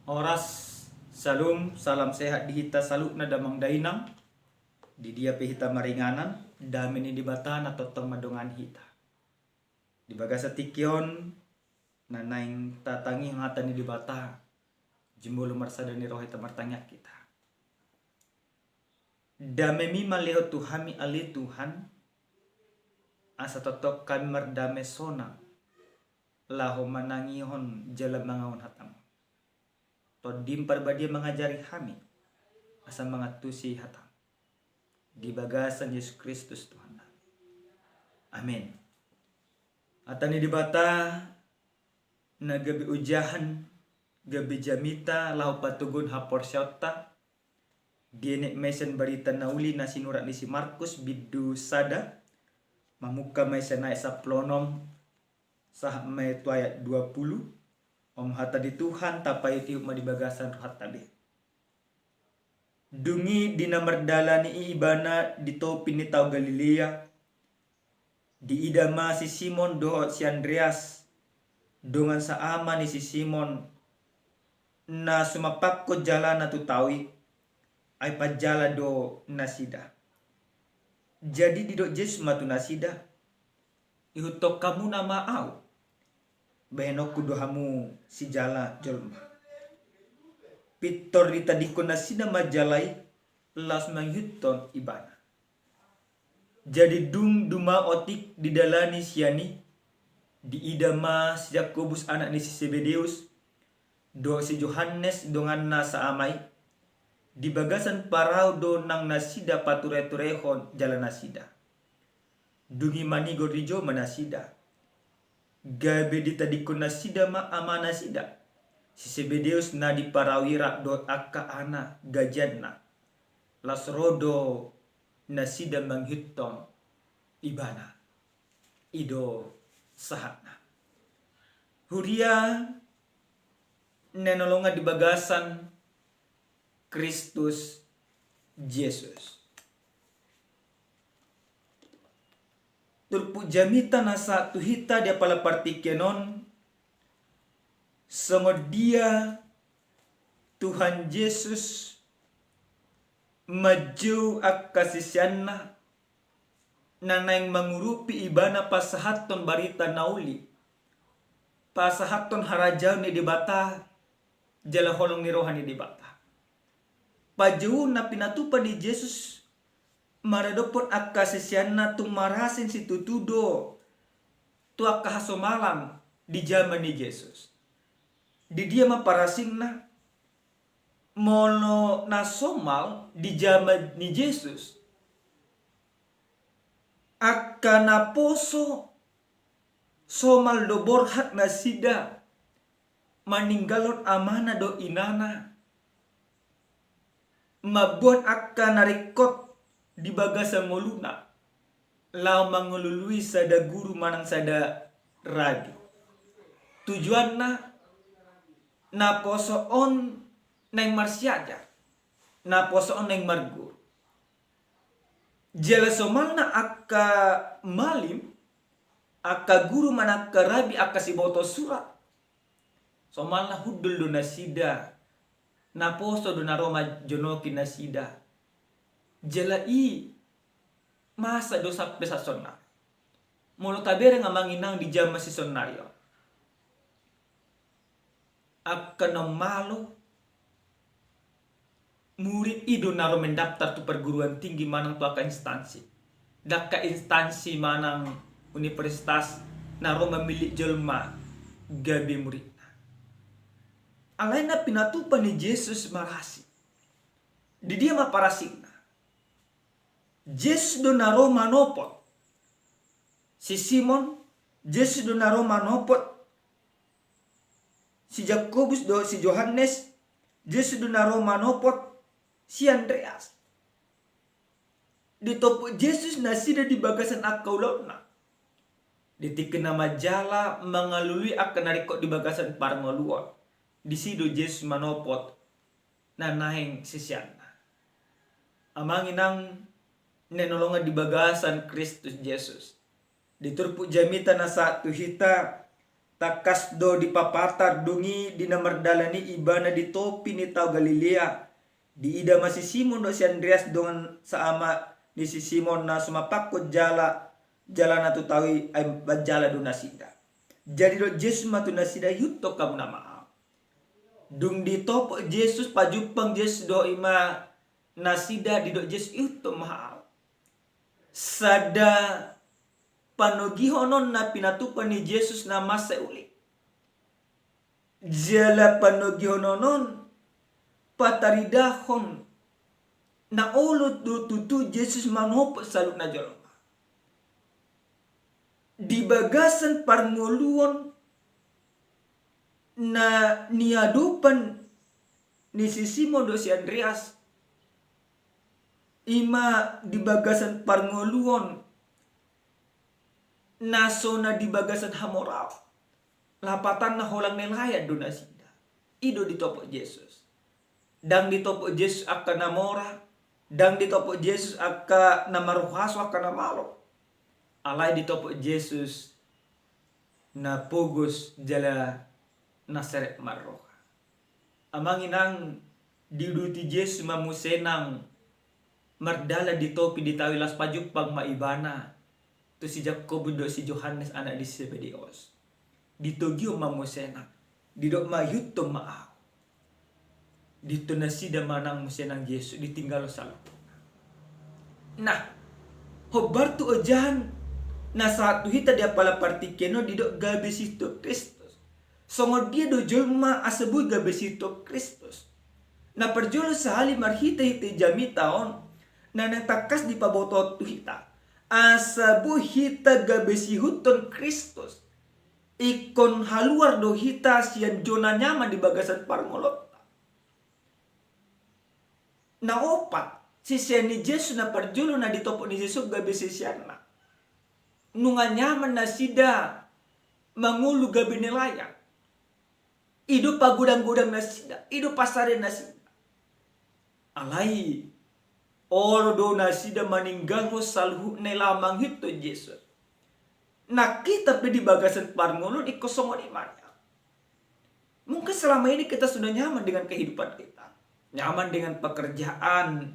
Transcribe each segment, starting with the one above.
Oras salum salam sehat di hita saluk na damang dainang di dia pehita maringanan dami ni dibatan atau madongan hita di bagasa tikyon na naing tatangi ngata ni dibata jimbolo marsada ni roh hita martanya kita dame mi maleho tuhami ali Tuhan asa totok kami merdame sona laho manangihon jala mangaon hatam todim parbadia mengajari kami asa mangatusi hatam di bagasan Yesus Kristus Tuhan. Amin. Atani dibata na gabi ujahan gabi jamita lahu patugun hapor syauta dienek mesen barita nauli na sinurat ni si Markus bidu sada mamuka may sanay sa plonom sa may ayat 20 om hata di Tuhan tapai tiup madibagasan rohat tabi. Dungi dinamardala ni ibana di topi ni tau Galilea di idama si Simon doho si Andreas dongan sa ama ni si Simon na sumapak ko jala na tutawi ay pajala do nasida. Jadi di do Yesus matu nasida ihutok kamu na maaw bahenok kudohamu si jala jolma. Pitor di tadi ko nasida majalai las manghuton ibana. Jadi dung duma otik didalani siani di idama si Yakobus anak ni si Zebedeus do si Yohanes dongan nasa amay di bagasan parau do nang nasida pature-turehon jalan nasida. Dungi manigo rijo manasida. Gabe di tadi ko nasida ma ama nasida. Si Zebedeus na di parawira do akka ana gajanna. Lasrodo nasida manghiton ibana. Ido sahatna. Huria nenolonga di bagasan Kristus Yesus. Turpu jamita nasa tuhita dia pala partikenon dia Tuhan Yesus maju akasisyanna nanaing mangurupi ibana pasahaton barita nauli pasahaton harajaw ni dibata jala holong ni rohani dibata paju na pinatupa ni Yesus maradopon akasisyanna tumarasin si tutudo tu akahasomalan di zaman ni Yesus. Di dia maparasing na mono nasomal di zaman ni Yesus akana poso somal do borhat nasida maninggalon amana do inana mabuat akana rekod di bagasan moluna lau mangulului sada guru manang sada rabi tujuan na poso on neng marsiaja na poso on neng margur jela somalna akka malim akka guru manaka rabi akka siboto surat somalna huddul do nasida na poso do na Roma jonoki nasida jela i masa do sappe sa sonna molo tabere nga manginang di jam si sonnario akan malo murid ido naro mendaftar tu perguruan tinggi manang tu aka instansi daka instansi manang universitas naro memilih jelma gabi murid alaina pinatupa ni Yesus marasi di dia maparasing Yesus do naro manopot si Simon Yesus do naro manopot si Yakobus do si Yohanes Yesus do naro manopot si Andreas ditopo Yesus nasida di bagasan akaulona ditikena majala mengalului akan narikot di bagasan parmaluon di sido Yesus manopot nanahing sisiana amanginang nenolongan di bagasan Kristus Yesus diturpu jamita na sa tuhita takas do di papatar dungi di namardalani ibana di topi ni tau Galilea di ida masih Simon do si Andreas dengan sama di si Simon na sumapakot jala na tu tawi ay bajala do nasida. Jadi do Jesus matu nasida yuto kamu nama. Dung di topo Jesus pajupang Jesus do ima nasida di do Jesus yuto mahal. Sada panogihonon na pinatupan ni Jesus na masa uli. Jala panogihononon pataridahon na ulot do tutu Jesus manopo saluk na jolong. Di bagasan parnguluan na niadupan ni si Simon do si Andreas ima di bagasan parnguluan naso na di bagasan hamoraw lapatan na holang nilayad do nasida ido ditopo Jesus dang ditopo Jesus akka namora dang ditopo Jesus akka namaruhaso akka namalo alay ditopo Jesus na pugos jala naseret marroka. Amang inang diduti Jesus mamusenang mardala ditopi ditawilas pajuk pag maibana. To si Jacob do si Johannes anak di Zebedeos. Ditogyo mamusenang. Didok mayuto maaw. Dito na sida manang musenang Jesus ditinggalo sa lupa. Nah, hobar tu ojan na satu hita dia pala partikeno didok gabesito Kristus. Songo dia do jolma asabuy gabesito Kristus. Na perjolo sahali marhita hita jami taon na natakas di pabotot tu hita. Asabuy hita gabesihuton Kristus. Ikon haluar do hita siyan jona nyaman di bagasan parngolot. Na opat si siyan ni Jesus na perjolo na ditopo ni Jesus gabesisiyan na. Nunga nyaman na sida mangulu gabi nilaya. Ido pagudang-gudang na sida. Ido pasarin na sida. Alay. Oro do na sida maninggal ho salhu nilamang hito Jesus. Nakita pa di bagasan parngulun ikosongon imannya. Mungkin selama ini kita sudah nyaman dengan kehidupan kita. Nyaman dengan pekerjaan.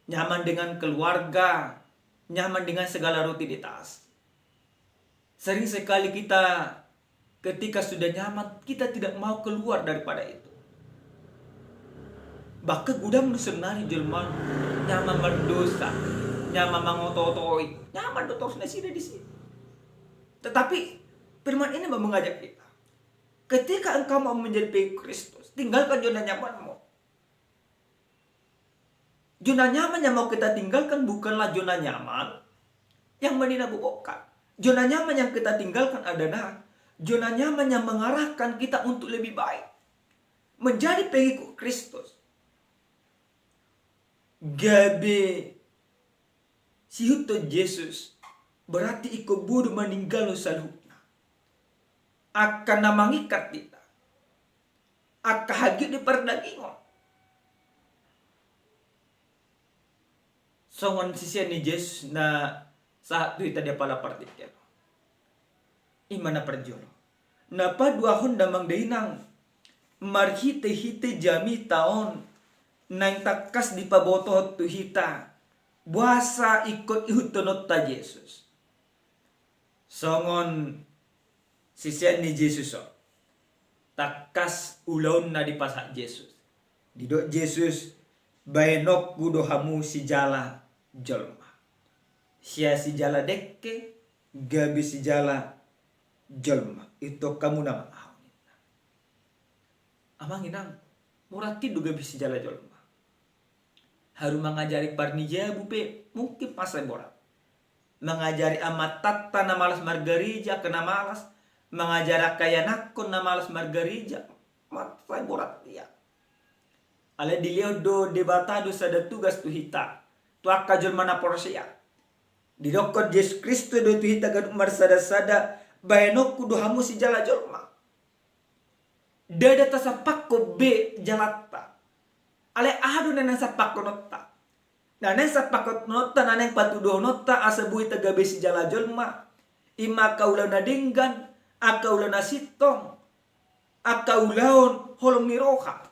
Nyaman dengan keluarga. Nyaman dengan segala rutinitas. Sering sekali kita ketika sudah nyaman, kita tidak mau keluar daripada itu. Bahkan gudang nusenari jelman nyaman berdosa, nyaman mangototoi, nyaman dotos nasida di sini. Tetapi firman ini mengajak kita. Ketika engkau mau menjadi pengikut Kristus, tinggalkan zona nyamanmu. Zona nyaman yang mau kita tinggalkan bukanlah zona nyaman yang meninabukan. Zona nyaman yang kita tinggalkan adalah zona nyaman yang mengarahkan kita untuk lebih baik. Menjadi pengikut Kristus. Gabe sihuto Jesus berarti iko budu meninggal salhukna. Akan namangikat kita. Akan hagit di perdagingon. Songon sisian ni Jesus na saat itu dia pala partikel. Imana perjolo. Napa dua honda mangdainang marhite-hite jami taon nang takas di paboto tu hita. Buasa ikut ihutonot ta Jesus. Songon sisian ni Jesus o. Takas ulon na di pasak Jesus. Didok Jesus bayenok gudo hamu si jala jolma. Sia si jala dekke, gabi si jala jolma. Itu kamu nama ahon. Amang inang, murati do gabi si jala jolma. Haru mengajari parnija bupe, mungkin pasai borat. Mengajari amat tata na malas margarija kena malas. Mengajari kaya nakon na malas margarija. Pasai borat dia. Ale dileo do debatado sada tugas tu hita. Tu akka jolma na porsia. Didokot Yesus Kristus do tuhita gaduk marsada-sada bayanok kudu hamu si jala jolma. Dada tasapakko be jalata. Ale adu nana sapakko notta. Nana sapakko notta nana patudo notta asabuhi tagabe si jala jolma. Ima kaula nadinggan aka ulan asitong, aka ulaon holong ni roha.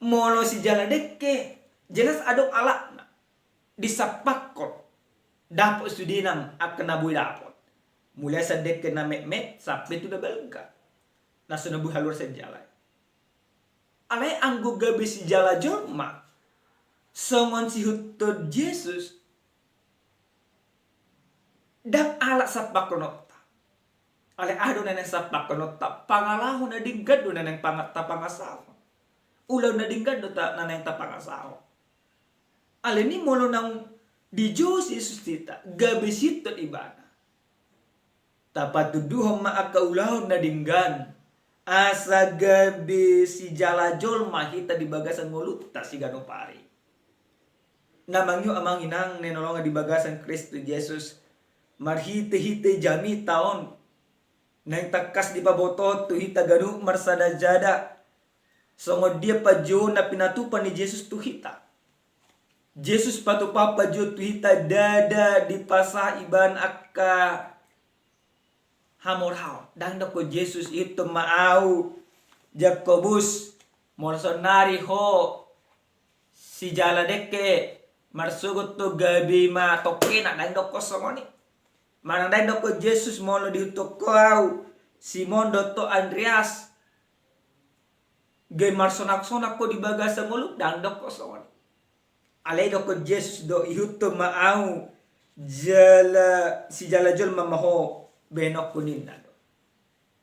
Molo si jala dekke, jelas adong alakna. Disapakot, dapot sudinang aka nabuy dapot. Mulai sa dekke na met sampai tu na belga. Naso nabuy halur sa jala. Alay ang gabi si jala jorma. Songon si hutod Jesus. Dak alak sa pakonota. Alay ado na nang sa pakonota. Pangalahon na dinggad do na nang pangasawa. Ulaw na dinggad do na nang tapangasawa. Alay ni molo nang di Diyos Jesus tita. Gabi sitod ibana. Tapatuduhong maakaulahon na dinggan. Asa gabi si jalajol mahita di bagasan mulut ta si gano pari. Namangyo amang inang nenolong di bagasan Kristo Jesus. Marhite-hite jami taon. Nang takas di pabotot tuhita ganu marsada jada. Songod dia pa jo na pinatupan ni Jesus tuhita. Jesus patupapa jo tuhita dada di pasah iban akka hamorhao. Dang ko Jesus itu maau Jakobus morsonari ho si jala deke marsugot to gabi ma tokena dang ko somoni. Manandai doko Jesus molo diutok kau Simon dotto Andreas gay marsonak-sonak ko di bagasa muluk dang doko somoni. Alay doko Jesus do ihuto maau jala si jala jol mamaho benok kunin na do.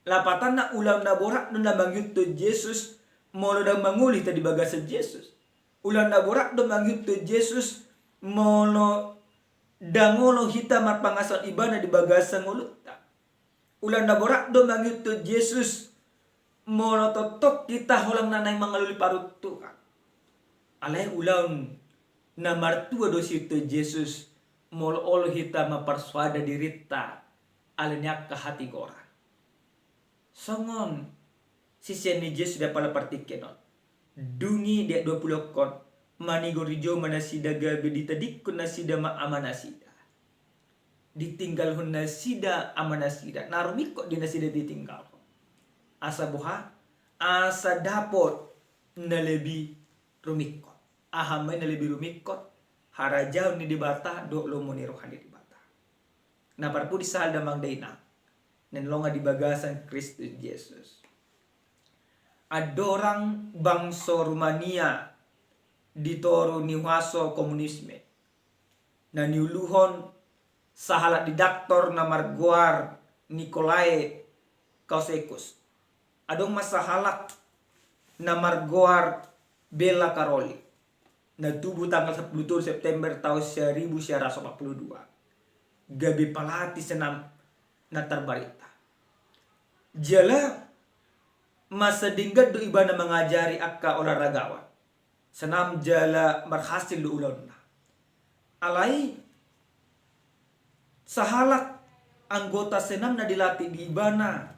Lapatan na ulam na borak do na mangyuto Jesus molo dang manguli ta di bagasa Jesus. Ulam na borak do mangyuto Jesus molo dangolo hita marpangasan ibana di bagasa ngulutta. Ulan na borak do mangyuto Jesus molo totok kita holang nanay mangaluli parutukan. Alay ulan na martua do sito Jesus molo olo hita maparswada dirita alanyak kahati gora. Songon sisya ni Jesus da pala partikenon. Dungi dek 20 kon. Manigorijo manasida gabi ditadikun nasida ma amanasida. Ditinggal hun nasida amanasida. Narumiko di nasida ditinggal. Asa buha, asa dapot na lebih rumikot. Ahamay na lebih rumikot. Harajaw ni dibata do lomo ni rohani dibata. Naparpu di sahal damang dayna. Nenlonga di bagasan Kristus Jesus. Adorang bangso Rumania ditoro ni waso komunisme na niuluhon sa halat didaktor na Marguar Nicolae Ceausescu. Adong masahalak na Marguar Bella Caroli na tubuh tanggal 10 September tahun 1942. Gabi palati senam na terbarita. Jala masa dinggat do iba na mengajari akka olahragawan. Senam jala berhasil do ulon na. Alai sahalak anggota senam na dilatih di ibana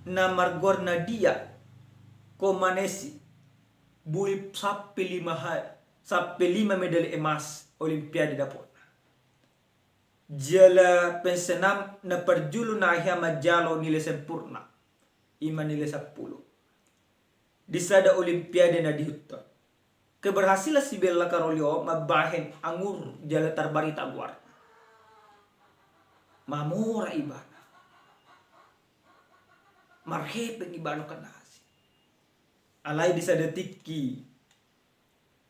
na Margor Nadia Komanesi buih sampai 5 medali emas Olimpiade dapot. Jala pensenam na perjulu na ahya majalo nilai sempurna. Ima nilai 10. Di sada Olimpiade na dihutot. Keberhasilan si Bella Carolio mabahin angur jala terbarita guar. Mamura ibana. Marhepeng ibano kanasi. Alay di sada tiki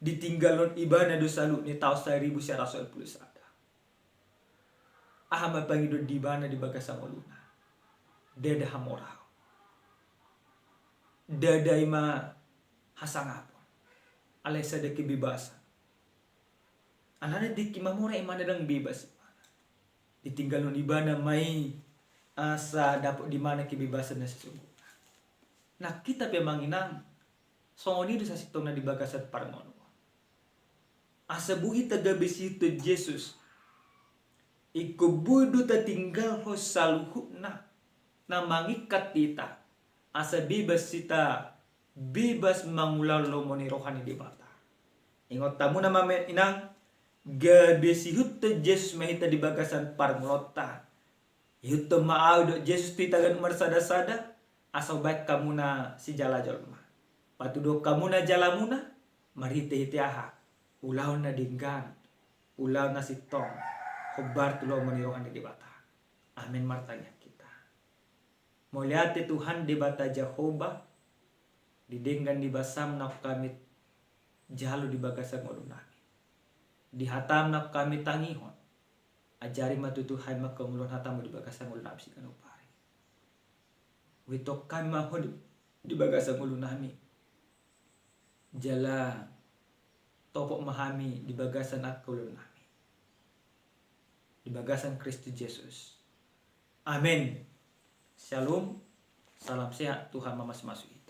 ditinggalon ibana do salu ni tahun 1921. Ahama pangido di bana di bagasa moluna. Deda hamorao. Dada ima hasangapon. Alay sa da kibibasan. Anana di kimamura imana dang bibas. Ditinggalon ibana may asa dapat di mana kibibasan na sesungguhnya. Nah kita pemanginang songoni do sa sitong na di bagasan parmono. Asa buhi tagabis itu Jesus. Ikubudu ta tinggal ho saluhuk na mangikat kita. Asa bebas kita bebas mangulaw lomoni rohani di bata. Ingot tamu na mamen inang gabesi hutta Jesus mahita di bagasan parmulota. Yuto maau do Jesus pitagan marsada-sada asal baik kamu na si jala jolma. Patudo kamu na jalamuna marite itiaha. Ulau na dinggan. Ulau na sitong. Khobar tulo manirohan di bata. Amin martanya kita. Muliati Tuhan di bata Jehovah. Didenggan di basam nak kami jalu di bagasan ngolun nami. Di hatam nak kami tangihon. Ajari matu Tuhan makangulun hatamu di bagasan ngolun nami sikan upari. Witok kami mahon di bagasan ngolun nami. Jala topok mahami di bagasan akulun nami. Di bagasan Kristus Yesus. Amin. Shalom. Salam sehat. Tuhan mamas masui.